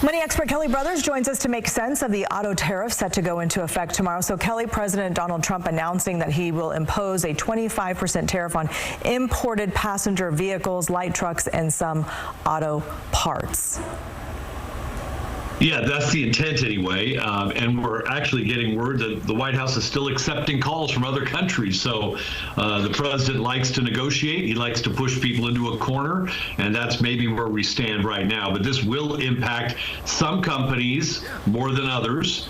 Money expert Kelly Brothers joins us to make sense of the auto tariff set to go into effect tomorrow. So Kelly, President Donald Trump announcing that he will impose a 25% tariff on imported passenger vehicles, light trucks, and some auto parts. Yeah, that's the intent anyway, and we're actually getting word that the White House is still accepting calls from other countries. So the president likes to negotiate. He likes to push people into a corner, and that's maybe where we stand right now. But this will impact some companies more than others,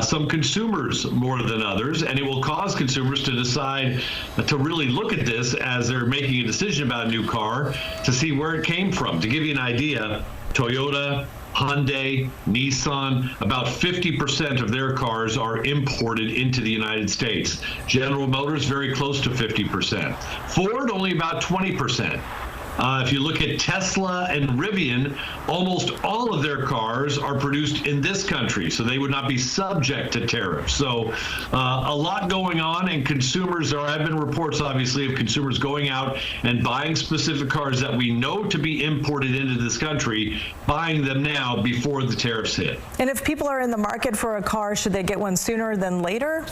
some consumers more than others, and it will cause consumers to decide to really look at this as they're making a decision about a new car to see where it came from. To give you an idea, Toyota, Hyundai, Nissan, about 50% of their cars are imported into the United States. General Motors, very close to 50%. Ford, only about 20%. If you look at Tesla and Rivian, almost all of their cars are produced in this country, so they would not be subject to tariffs. So a lot going on, and consumers, there have been reports, obviously, of consumers going out and buying specific cars that we know to be imported into this country, buying them now before the tariffs hit. And if people are in the market for a car, should they get one sooner than later?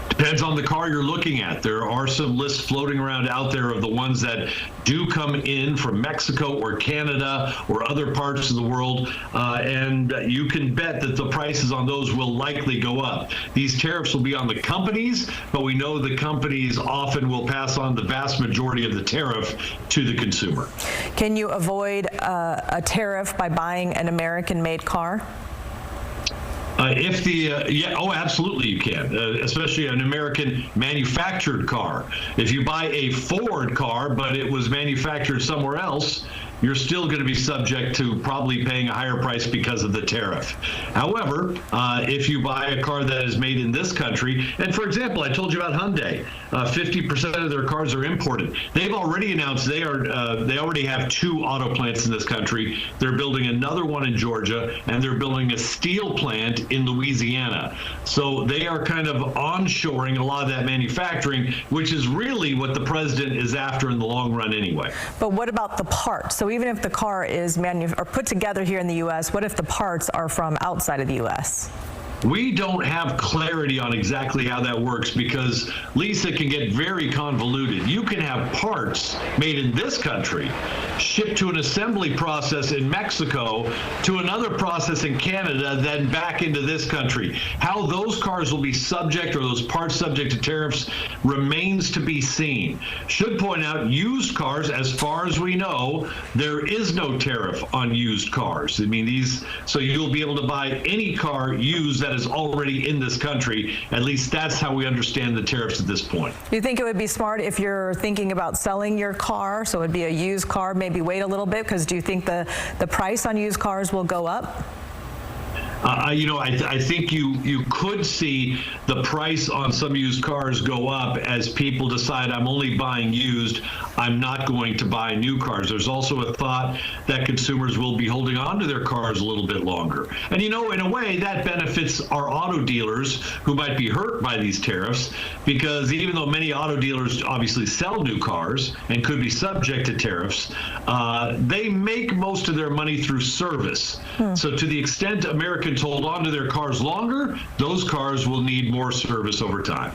Depends on the car you're looking at. There are some lists floating around out there of the ones that do come in from Mexico or Canada or other parts of the world, and you can bet that the prices on those will likely go up. These tariffs will be on the companies, but we know the companies often will pass on the vast majority of the tariff to the consumer. Can you avoid a tariff by buying an American-made car? Absolutely you can, especially an American manufactured car. If you buy a Ford car, but it was manufactured somewhere else, you're still going to be subject to probably paying a higher price because of the tariff. However, if you buy a car that is made in this country, and for example, I told you about Hyundai, 50% of their cars are imported. They've already announced they already have 2 auto plants in this country. They're building another one in Georgia, and they're building a steel plant in Louisiana. So they are kind of onshoring a lot of that manufacturing, which is really what the president is after in the long run anyway. But what about the parts? So even if the car is put together here in the U.S., what if the parts are from outside of the U.S.? We don't have clarity on exactly how that works because, Lisa, can get very convoluted. You can have parts made in this country shipped to an assembly process in Mexico to another process in Canada, then back into this country. How those cars will be subject, or those parts subject to tariffs, remains to be seen. Should point out, used cars, as far as we know, there is no tariff on used cars. I mean, so you'll be able to buy any car used that is already in this country. At least that's how we understand the tariffs at this point. Do you think it would be smart if you're thinking about selling your car, so it would be a used car, maybe wait a little bit, because do you think the price on used cars will go up? I think you could see the price on some used cars go up as people decide, I'm only buying used, I'm not going to buy new cars. There's also a thought that consumers will be holding on to their cars a little bit longer. And in a way, that benefits our auto dealers who might be hurt by these tariffs, because even though many auto dealers obviously sell new cars and could be subject to tariffs, they make most of their money through service. So to the extent Americans hold on to their cars longer, those cars will need more service over time.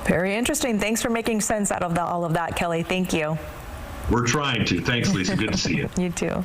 Very interesting. Thanks for making sense out of all of that, Kelly. Thank you. We're trying to. Thanks, Lisa. Good to see you. You too.